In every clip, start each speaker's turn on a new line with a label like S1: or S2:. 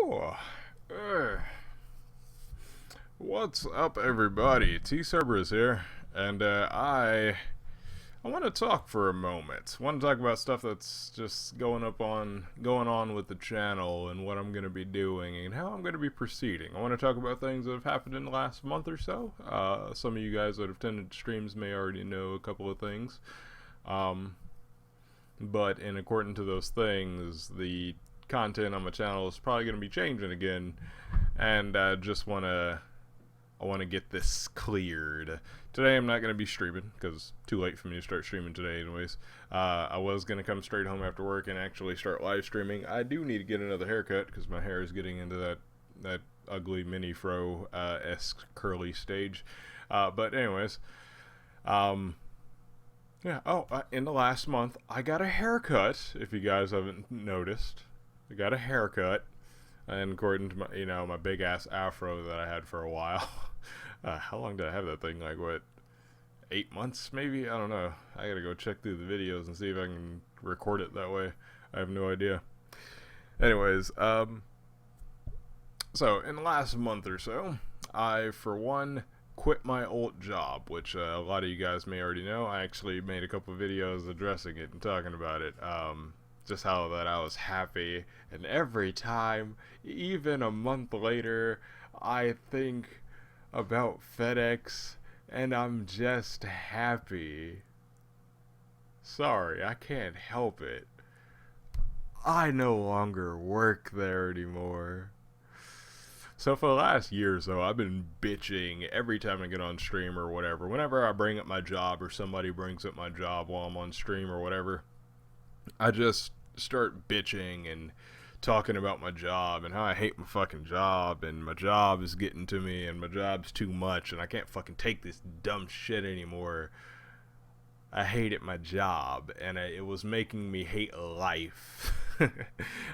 S1: Whoa. What's up, everybody? T-Cerberus here, and I want to talk for a moment. I want to talk about stuff that's just going on with the channel and what I'm going to be doing and how I'm going to be proceeding. I want to talk about things that have happened in the last month or so. Some of you guys that have attended streams may already know a couple of things. But in according to those things, the content on my channel is probably going to be changing again, and I want to get this cleared. Today I'm not going to be streaming because it's too late for me to start streaming today anyways. I was going to come straight home after work and actually start live streaming. I do need to get another haircut because my hair is getting into that ugly mini fro-esque curly stage. But anyways, yeah. In the last month I got a haircut. If you guys haven't noticed, I got a haircut. And according to my big ass afro that I had for a while. How long did I have that thing? Like, what, 8 months maybe? I don't know. I gotta go check through the videos and see if I can record it that way. I have no idea. Anyways, so in the last month or so, I, for one, quit my old job, which a lot of you guys may already know. I actually made a couple videos addressing it and talking about it. Just how that I was happy, and every time, even a month later, I think about FedEx, and I'm just happy. Sorry, I can't help it. I no longer work there anymore. So for the last year or so, I've been bitching every time I get on stream or whatever. Whenever I bring up my job or somebody brings up my job while I'm on stream or whatever, I just start bitching and talking about my job and how I hate my fucking job and my job is getting to me and my job's too much and I can't fucking take this dumb shit anymore. I hated my job and it was making me hate life.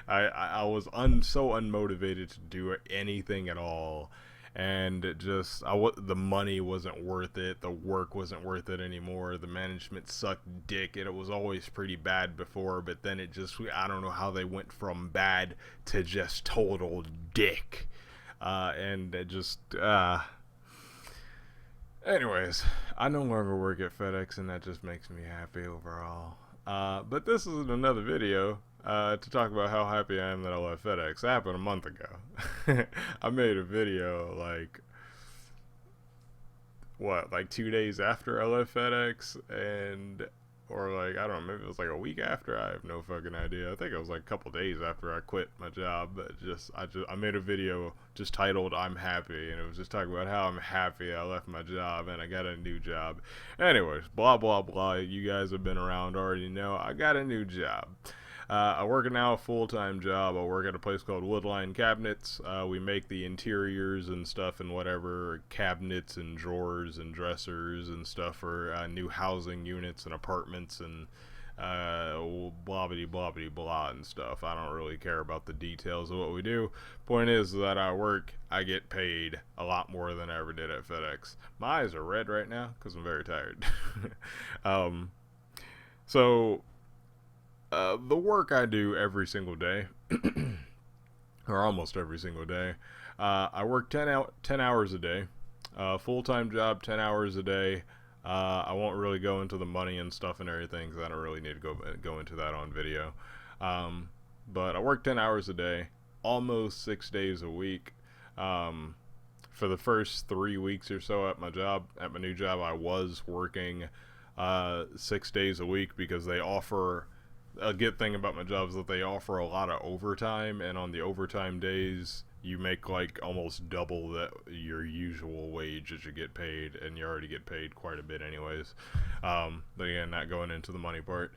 S1: I was so unmotivated to do anything at all. And it just, the money wasn't worth it, the work wasn't worth it anymore, the management sucked dick, and it was always pretty bad before, but then it just, I don't know how they went from bad to just total dick, and it just, anyways, I no longer work at FedEx, and that just makes me happy overall. But this is another video to talk about how happy I am that I left FedEx. That happened a month ago. I made a video like 2 days after I left FedEx, or like, I don't know, maybe it was like a week after. I have no fucking idea. I think it was like a couple days after I quit my job. But I made a video just titled "I'm Happy," and it was just talking about how I'm happy I left my job and I got a new job. Anyways, blah blah blah. You guys have been around already know I got a new job. I work now a full-time job. I work at a place called Woodline Cabinets. We make the interiors and stuff and whatever, cabinets and drawers and dressers and stuff for new housing units and apartments and blah-bitty blah-bitty blah and stuff. I don't really care about the details of what we do. Point is that I get paid a lot more than I ever did at FedEx. My eyes are red right now because I'm very tired. The work I do every single day, or almost every single day, I work 10 hours a day, full-time job, 10 hours a day. I won't really go into the money and stuff and everything because I don't really need to go into that on video. But I work 10 hours a day, almost 6 days a week. For the first 3 weeks or so at my new job, I was working 6 days a week because they offer. A good thing about my job is that they offer a lot of overtime, and on the overtime days you make like almost double your usual wage that you get paid, and you already get paid quite a bit anyways. But again, not going into the money part.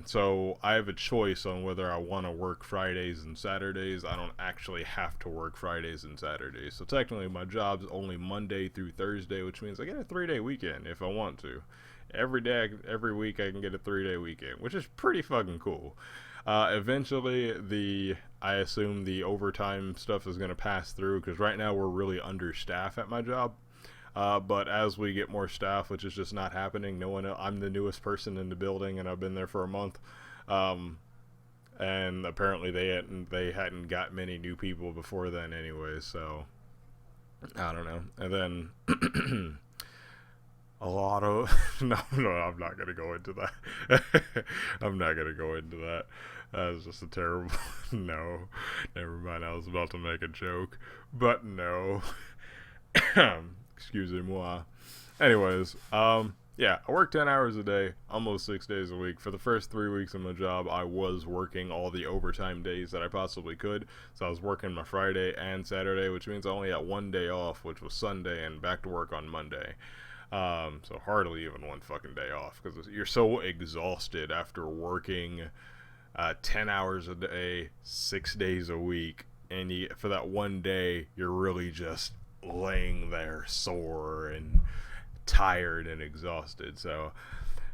S1: So I have a choice on whether I want to work Fridays and Saturdays. I don't actually have to work Fridays and Saturdays, so technically my job's only Monday through Thursday, which means I get a 3-day weekend if I want to. Every week I can get a 3-day weekend, which is pretty fucking cool. Eventually, I assume the overtime stuff is going to pass through, because right now we're really understaffed at my job. But as we get more staff, which is just not happening, I'm the newest person in the building, and I've been there for a month. and apparently they hadn't got many new people before then anyway, so I don't know. And then a lot of no, I'm not gonna go into that. I'm not gonna go into that. That was just a terrible no, never mind. I was about to make a joke, but no. Excusez-moi. Anyways, yeah, I work 10 hours a day, almost 6 days a week. For the first 3 weeks of my job, I was working all the overtime days that I possibly could. So I was working my Friday and Saturday, which means I only had one day off, which was Sunday, and back to work on Monday. So hardly even one fucking day off, because you're so exhausted after working 10 hours a day, 6 days a week, and for that one day, you're really just laying there sore and tired and exhausted. So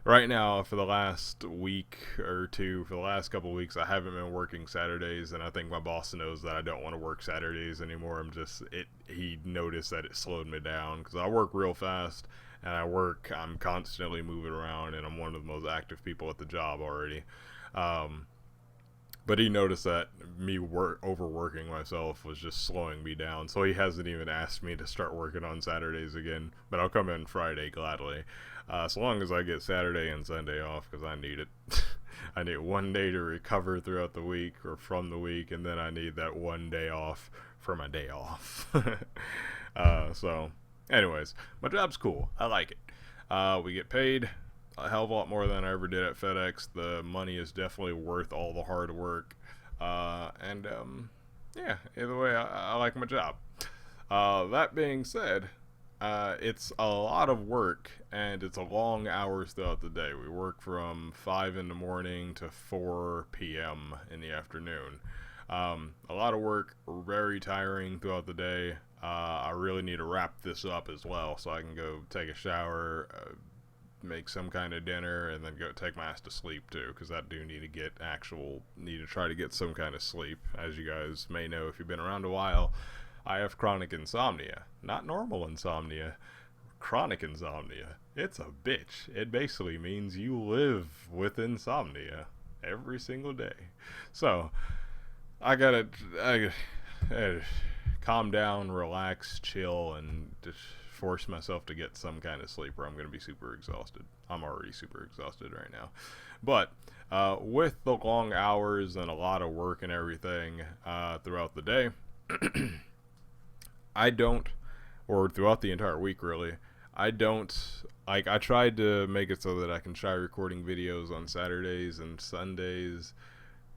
S1: right now, for the last week or two, for the last couple of weeks, I haven't been working Saturdays, and I think my boss knows that I don't want to work Saturdays anymore. He noticed that it slowed me down, because I work real fast, and I'm constantly moving around, and I'm one of the most active people at the job already. But he noticed that me overworking myself was just slowing me down, so he hasn't even asked me to start working on Saturdays again, but I'll come in Friday gladly, so long as I get Saturday and Sunday off, because I need it. I need one day to recover throughout the week, or from the week, and then I need that one day off for my day off. So anyways, my job's cool. I like it. We get paid a hell of a lot more than I ever did at FedEx. The money is definitely worth all the hard work. Yeah, either way, I like my job. That being said, it's a lot of work, and it's a long hours throughout the day. We work from 5 in the morning to 4 p.m. in the afternoon. A lot of work, very tiring throughout the day. I really need to wrap this up as well, so I can go take a shower, make some kind of dinner, and then go take my ass to sleep too, because I do need to try to get some kind of sleep. As you guys may know if you've been around a while, I have chronic insomnia. Not normal insomnia, chronic insomnia. It's a bitch. It basically means you live with insomnia every single day. So I gotta calm down, relax, chill, and just force myself to get some kind of sleep, or I'm going to be super exhausted. I'm already super exhausted right now. But with the long hours and a lot of work and everything throughout the day, throughout the entire week really, I tried to make it so that I can try recording videos on Saturdays and Sundays.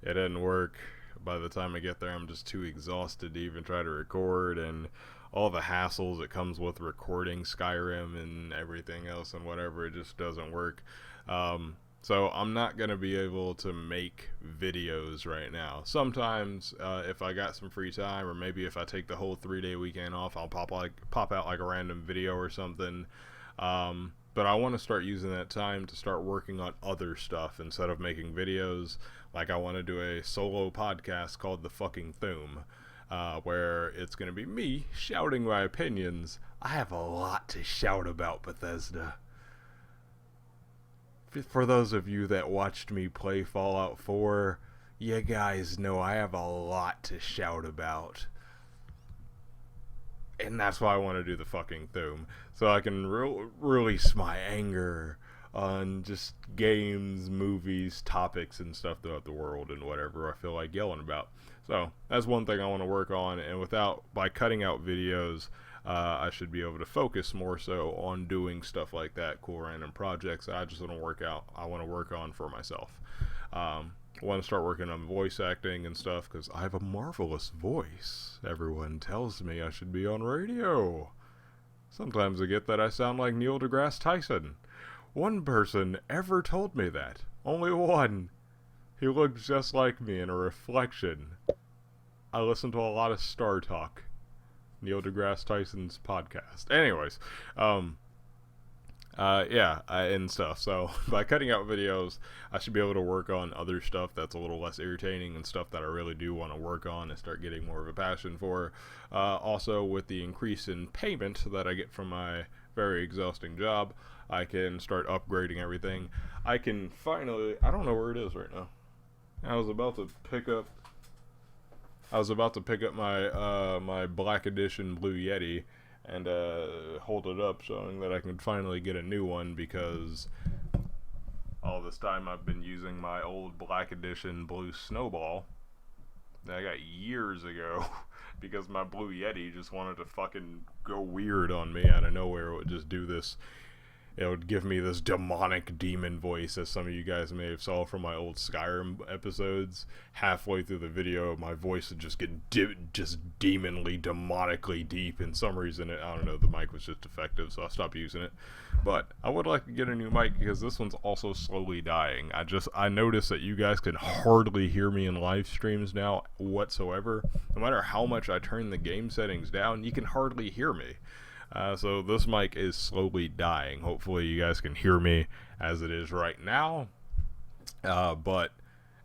S1: It didn't work. By the time I get there, I'm just too exhausted to even try to record, and all the hassles that comes with recording Skyrim and everything else and whatever, it just doesn't work. So I'm not going to be able to make videos right now. Sometimes if I got some free time, or maybe if I take the whole 3-day weekend off, I'll pop out like a random video or something. But I want to start using that time to start working on other stuff instead of making videos. Like, I want to do a solo podcast called The Fucking Thoom, where it's going to be me shouting my opinions. I have a lot to shout about Bethesda. For those of you that watched me play Fallout 4, you guys know I have a lot to shout about. And that's why I want to do The Fucking Thoom, so I can release my anger on just games, movies, topics, and stuff throughout the world, and whatever I feel like yelling about. So that's one thing I want to work on, and by cutting out videos, I should be able to focus more so on doing stuff like that, cool random projects that I just want to work on for myself. I want to start working on voice acting and stuff, because I have a marvelous voice. Everyone tells me I should be on radio. Sometimes I get that I sound like Neil deGrasse Tyson. One person ever told me that. Only one. He looked just like me in a reflection. I listen to a lot of Star Talk, Neil deGrasse Tyson's podcast. Anyways, and stuff. So by cutting out videos, I should be able to work on other stuff that's a little less irritating, and stuff that I really do want to work on and start getting more of a passion for. Also, with the increase in payment that I get from my very exhausting job, I can start upgrading everything. I can finally, I don't know where it is right now. I was about to pick up my my Black Edition Blue Yeti and hold it up, showing that I can finally get a new one, because all this time I've been using my old Black Edition Blue Snowball that I got years ago because my Blue Yeti just wanted to fucking go weird on me out of nowhere. It would just do this. It would give me this demonic demon voice, as some of you guys may have saw from my old Skyrim episodes. Halfway through the video, my voice would just get just demonly, demonically deep. And some reason, I don't know, the mic was just defective, so I stopped using it. But I would like to get a new mic, because this one's also slowly dying. I noticed that you guys can hardly hear me in live streams now whatsoever. No matter how much I turn the game settings down, you can hardly hear me. So this mic is slowly dying. Hopefully you guys can hear me as it is right now. But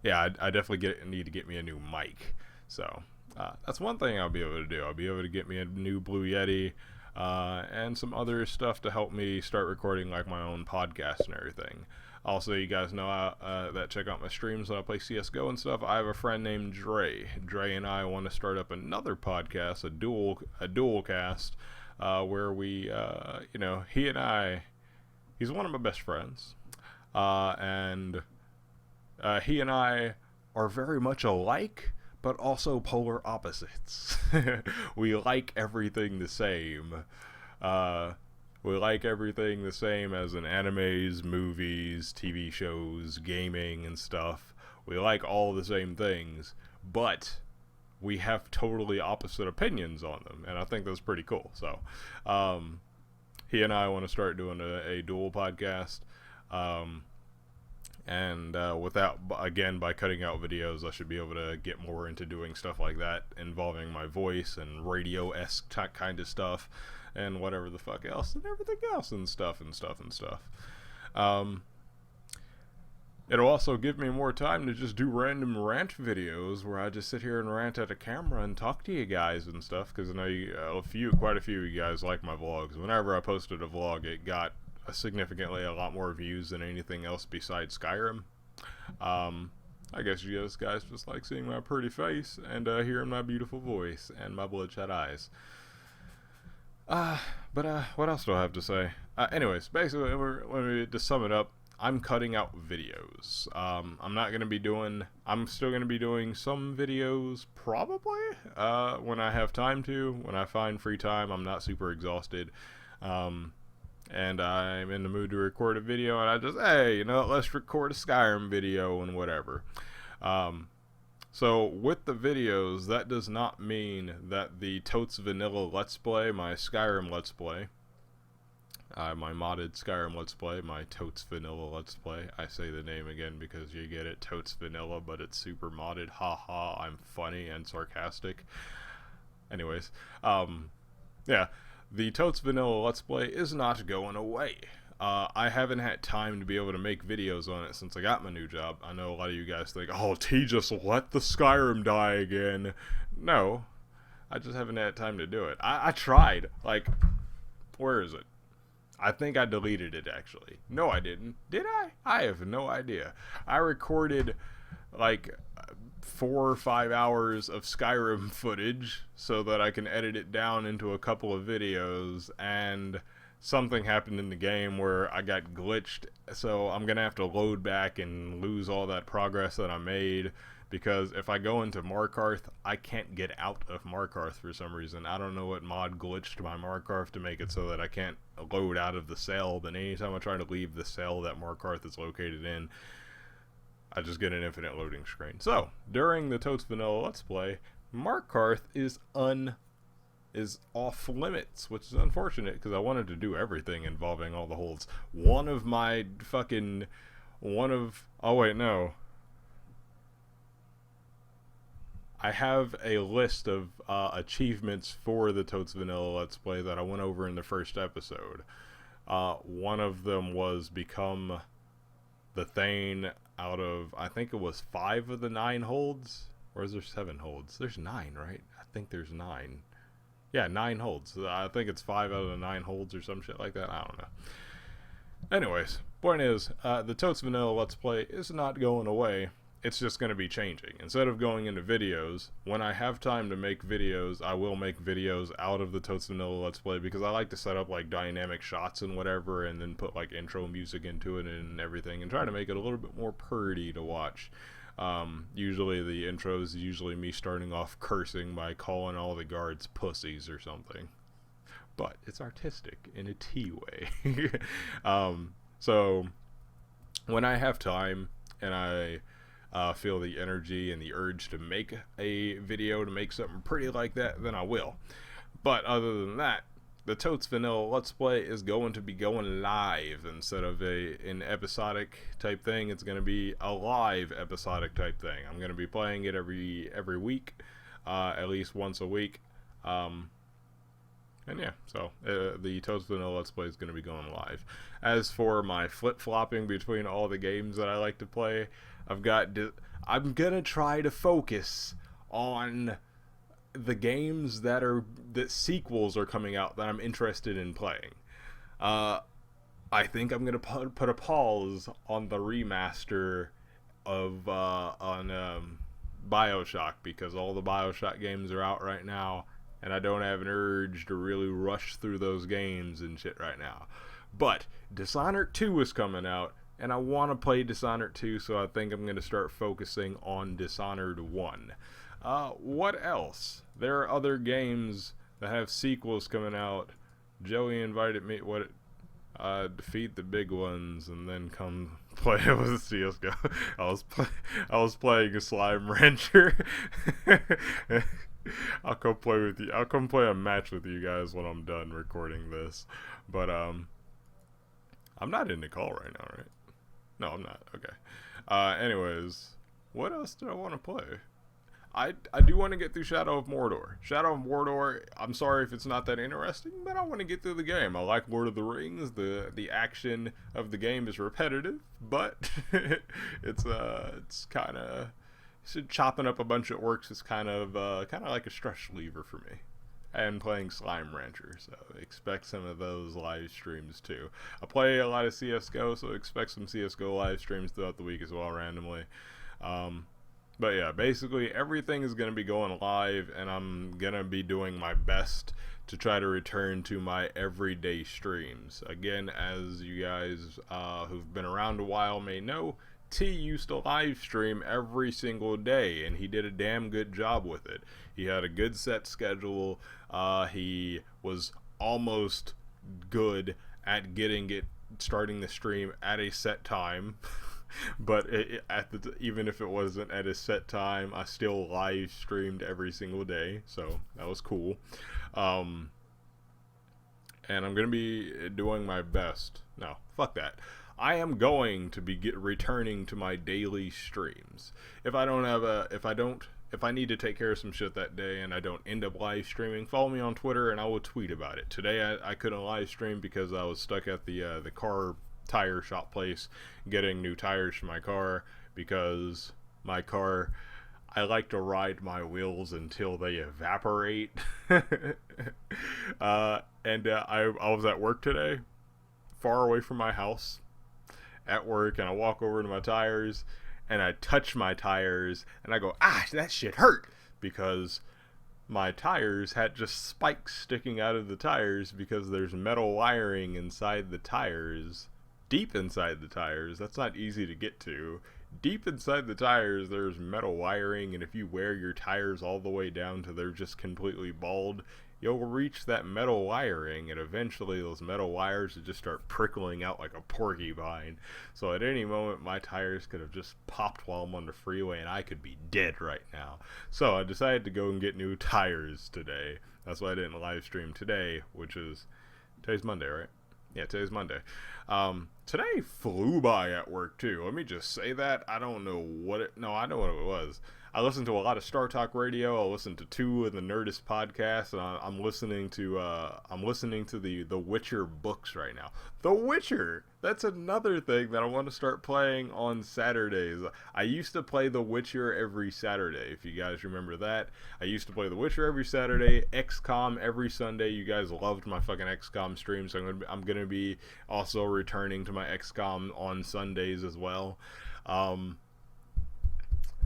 S1: yeah, I definitely need to get me a new mic. So that's one thing I'll be able to do. I'll be able to get me a new Blue Yeti and some other stuff to help me start recording like my own podcast and everything. Also, you guys know that check out my streams when I play CSGO and stuff. I have a friend named Dre. Dre and I want to start up another podcast, a dual cast. Where we, he and I, he's one of my best friends, and he and I are very much alike, but also polar opposites. We like everything the same. We like everything the same as in animes, movies, TV shows, gaming, and stuff. We like all the same things, but we have totally opposite opinions on them, and I think that's pretty cool. So he and I want to start doing a dual podcast, and by cutting out videos, I should be able to get more into doing stuff like that involving my voice and radio-esque kind of stuff and whatever the fuck else and everything else and stuff. It'll also give me more time to just do random rant videos where I just sit here and rant at a camera and talk to you guys and stuff, because I know quite a few of you guys like my vlogs. Whenever I posted a vlog, it got significantly a lot more views than anything else besides Skyrim. I guess you guys just like seeing my pretty face and hearing my beautiful voice and my bloodshot eyes. But what else do I have to say? Anyways, basically, to sum it up, I'm cutting out videos. I'm still going to be doing some videos, probably, when I have time to, when I find free time. I'm not super exhausted, and I'm in the mood to record a video, and I just, hey, let's record a Skyrim video and whatever. So with the videos, that does not mean that the Totes Vanilla Let's Play, my Skyrim Let's Play, my modded Skyrim Let's Play, my Totes Vanilla Let's Play. I say the name again because you get it, Totes Vanilla, but it's super modded. Haha, I'm funny and sarcastic. Anyways, yeah, the Totes Vanilla Let's Play is not going away. I haven't had time to be able to make videos on it since I got my new job. I know a lot of you guys think, oh, T just let the Skyrim die again. No, I just haven't had time to do it. I tried. Like, where is it? I think I deleted it, actually. No, I didn't. Did I? I have no idea. I recorded, like, 4 or 5 hours of Skyrim footage so that I can edit it down into a couple of videos, and something happened in the game where I got glitched, so I'm gonna have to load back and lose all that progress that I made, because if I go into Markarth, I can't get out of Markarth for some reason. I don't know what mod glitched my Markarth to make it so that I can't load out of the cell, but anytime I try to leave the cell that Markarth is located in, I just get an infinite loading screen. So, during the Totes Vanilla Let's Play, Markarth is off limits, which is unfortunate because I wanted to do everything involving all the holds. I have a list of achievements for the Totes Vanilla Let's Play that I went over in the first episode. One of them was become the Thane out of, I think it was 5 of the 9 holds. Or is there 7 holds? There's 9, right? I think there's 9. Yeah, 9 holds. I think it's 5 out of the 9 holds or some shit like that. I don't know. Anyways, point is, the Totes Vanilla Let's Play is not going away. it's just going to be changing. Instead of going into videos, when I have time to make videos, I will make videos out of the Totes Vanilla Let's Play, because I like to set up like dynamic shots and whatever, and then put like intro music into it and everything, and try to make it a little bit more pretty to watch. Usually the intro is usually me starting off cursing by calling all the guards pussies or something. But it's artistic in a T way. So when I have time and I feel the energy and the urge to make a video, to make something pretty like that, then I will. But other than that, the Totes Vanilla Let's Play is going to be going live instead of an episodic type thing. It's going to be a live episodic type thing. I'm going to be playing it every week, at least once a week. And yeah, so the Totes Vanilla Let's Play is going to be going live. As for my flip-flopping between all the games that I like to play, I'm going to try to focus on the games that sequels are coming out that I'm interested in playing. I think I'm going to put a pause on the remaster of BioShock, because all the BioShock games are out right now, and I don't have an urge to really rush through those games and shit right now. But Dishonored 2 is coming out, and I want to play Dishonored 2, so I think I'm going to start focusing on Dishonored 1. What else? There are other games that have sequels coming out. Joey invited me, defeat the big ones and then come play with CSGO. I was playing a Slime Rancher. I'll come play with you. I'll come play a match with you guys when I'm done recording this. But I'm not in the call right now, right? No, I'm not. Okay. Anyways, what else do I want to play? I do want to get through Shadow of Mordor. Shadow of Mordor, I'm sorry if it's not that interesting, but I want to get through the game. I like Lord of the Rings. The action of the game is repetitive, but it's kind of chopping up a bunch of orcs is kind of like a stress reliever for me. And playing Slime Rancher, so expect some of those live streams too. I play a lot of CSGO, so expect some CSGO live streams throughout the week as well, randomly. But yeah, basically everything is going to be going live, and I'm going to be doing my best to try to return to my everyday streams. Again, as you guys who've been around a while may know, T used to live stream every single day, and he did a damn good job with it. He had a good set schedule. He was almost good at starting the stream at a set time. But even if it wasn't at a set time, I still live streamed every single day, so that was cool. And I'm gonna be doing my best. No, fuck that. I am going to be returning to my daily streams. If I need to take care of some shit that day and I don't end up live streaming, follow me on Twitter and I will tweet about it. Today I couldn't live stream because I was stuck at the car tire shop place getting new tires for my car, because my car, I like to ride my wheels until they evaporate. I was at work today, far away from my house, at work, and I walk over to my tires and I touch my tires and I go, that shit hurt, because my tires had just spikes sticking out of the tires because there's metal wiring inside the tires. Deep inside the tires, that's not easy to get to. Deep inside the tires, there's metal wiring, and if you wear your tires all the way down to they're just completely bald, you'll reach that metal wiring, and eventually those metal wires will just start prickling out like a porcupine. So at any moment, my tires could have just popped while I'm on the freeway, and I could be dead right now. So I decided to go and get new tires today. That's why I didn't live stream today, today's Monday, right? Yeah, today's Monday. Today flew by at work too. Let me just say that. I know what it was. I listened to a lot of Star Talk Radio. I listened to two of the Nerdist podcasts, and I'm listening to the Witcher books right now. The Witcher. That's another thing that I want to start playing on Saturdays. I used to play The Witcher every Saturday, if you guys remember that. I used to play The Witcher every Saturday, XCOM every Sunday. You guys loved my fucking XCOM stream, so I'm gonna be also returning to my XCOM on Sundays as well.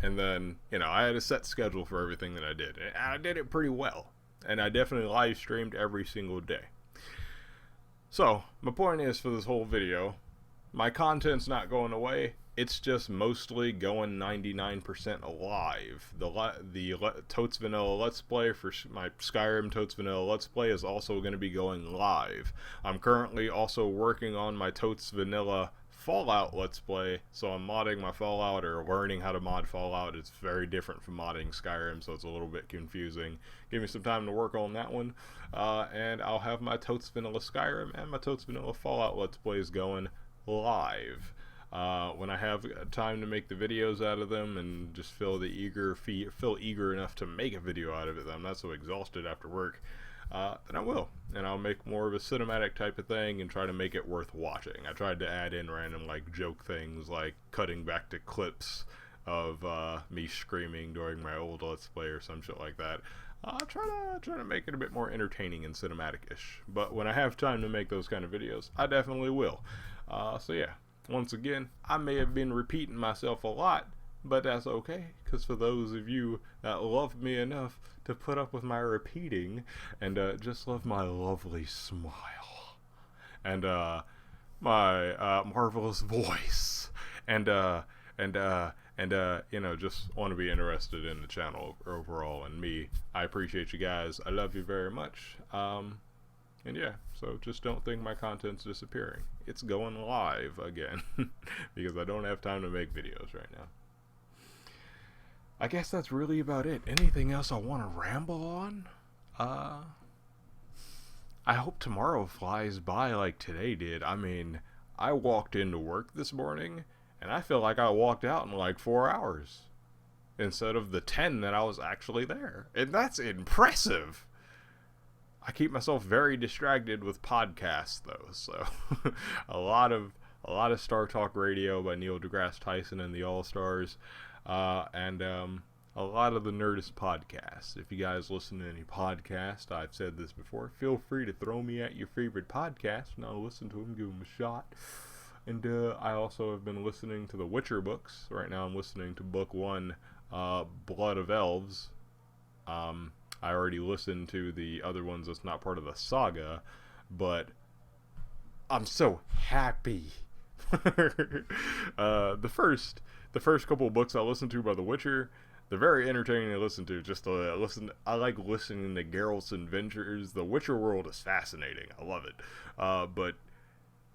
S1: And then, you know, I had a set schedule for everything that I did. And I did it pretty well. And I definitely live streamed every single day. So, my point is for this whole video, my content's not going away. It's just mostly going 99% live. The Totes Vanilla Let's Play for my Skyrim Totes Vanilla Let's Play is also going to be going live. I'm currently also working on my Totes Vanilla Fallout Let's Play, so I'm modding my Fallout, or learning how to mod Fallout. It's very different from modding Skyrim, so it's a little bit confusing. Give me some time to work on that one, and I'll have my Totes Vanilla Skyrim and my Totes Vanilla Fallout Let's Plays going live. When I have time to make the videos out of them and just feel eager enough to make a video out of it, I'm not so exhausted after work, then I will. And I'll make more of a cinematic type of thing and try to make it worth watching. I tried to add in random like joke things, like cutting back to clips of me screaming during my old Let's Play or some shit like that. Try to make it a bit more entertaining and cinematic-ish. But when I have time to make those kind of videos, I definitely will. So yeah. Once again, I may have been repeating myself a lot, but that's okay, because for those of you that love me enough to put up with my repeating, and just love my lovely smile, and my marvelous voice, and you know, just want to be interested in the channel overall and me, I appreciate you guys. I love you very much. And yeah, so just don't think my content's disappearing. It's going live again because I don't have time to make videos right now. I guess that's really about it. Anything else I want to ramble on? I hope tomorrow flies by like today did. I mean, I walked into work this morning and I feel like I walked out in like 4 hours instead of the 10 that I was actually there. And that's impressive. I keep myself very distracted with podcasts though, so a lot of Star Talk Radio by Neil deGrasse Tyson and the All-Stars, and a lot of the Nerdist podcasts. If you guys listen to any podcast, I've said this before, feel free to throw me at your favorite podcast and I'll listen to them, give them a shot. And I also have been listening to the Witcher books. Right now I'm listening to book 1, Blood of Elves. I already listened to the other ones that's not part of the saga, but I'm so happy. The first couple of books I listened to by The Witcher, they're very entertaining to listen to. Just to listen, I like listening to Geralt's adventures. The Witcher world is fascinating. I love it. But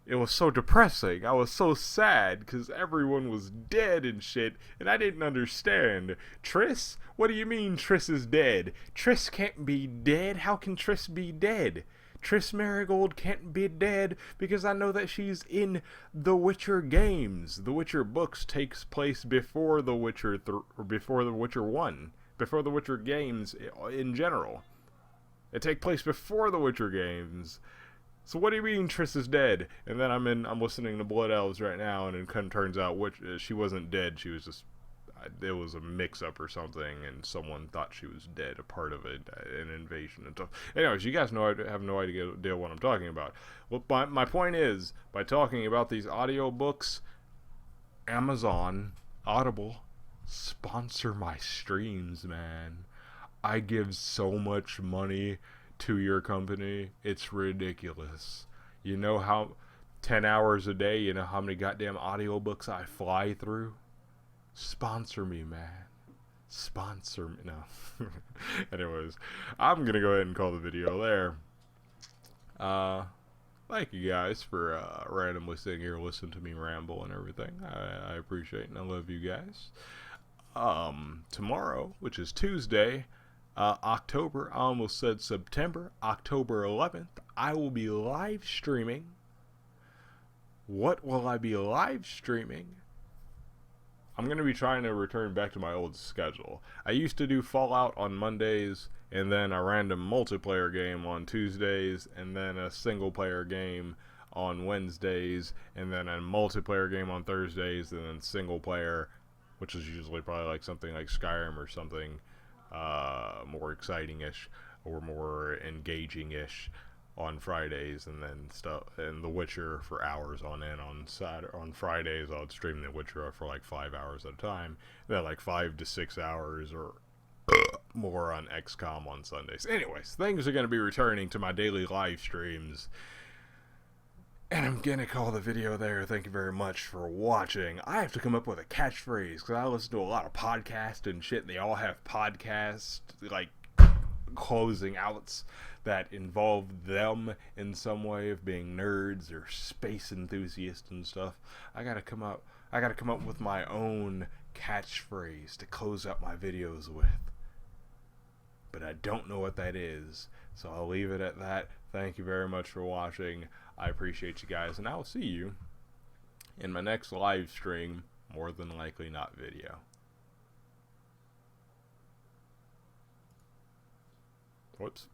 S1: it was so depressing. I was so sad because everyone was dead and shit, and I didn't understand. Triss? What do you mean Triss is dead? Triss can't be dead. How can Triss be dead? Triss Merigold can't be dead because I know that she's in the Witcher games. The Witcher books takes place before the Witcher before the Witcher 1, before the Witcher games in general. It takes place before the Witcher games. So what do you mean Triss is dead? And then I'm listening to Blood Elves right now, and it kind of turns out she wasn't dead. She was just, there was a mix-up or something, and someone thought she was dead, a part of it, an invasion and stuff. Anyways, you guys have no idea what I'm talking about. Well, my point is, by talking about these audiobooks, Amazon, Audible, sponsor my streams, man. I give so much money to your company, it's ridiculous. You know how 10 hours a day, you know how many goddamn audiobooks I fly through? Sponsor me, man. Sponsor me. No. Anyways, I'm gonna go ahead and call the video there. Thank you guys for randomly sitting here listening to me ramble and everything. I appreciate it and I love you guys. Tomorrow, which is Tuesday, October 11th, I will be live streaming. What will I be live streaming? I'm going to be trying to return back to my old schedule. I used to do Fallout on Mondays, and then a random multiplayer game on Tuesdays, and then a single player game on Wednesdays, and then a multiplayer game on Thursdays, and then single player, which is usually probably like something like Skyrim or something more exciting-ish or more engaging-ish on Fridays, and then stuff, and The Witcher for hours on end. On Fridays, I would stream The Witcher for like 5 hours at a time, then like 5 to 6 hours or more on XCOM on Sundays. Anyways, things are going to be returning to my daily live streams, and I'm going to call the video there. Thank you very much for watching. I have to come up with a catchphrase, because I listen to a lot of podcasts and shit, and they all have podcast, like, closing outs that involve them in some way of being nerds or space enthusiasts and stuff. I gotta come up with my own catchphrase to close out my videos with. But I don't know what that is, so I'll leave it at that. Thank you very much for watching. I appreciate you guys, and I will see you in my next live stream, more than likely not video. Whoops.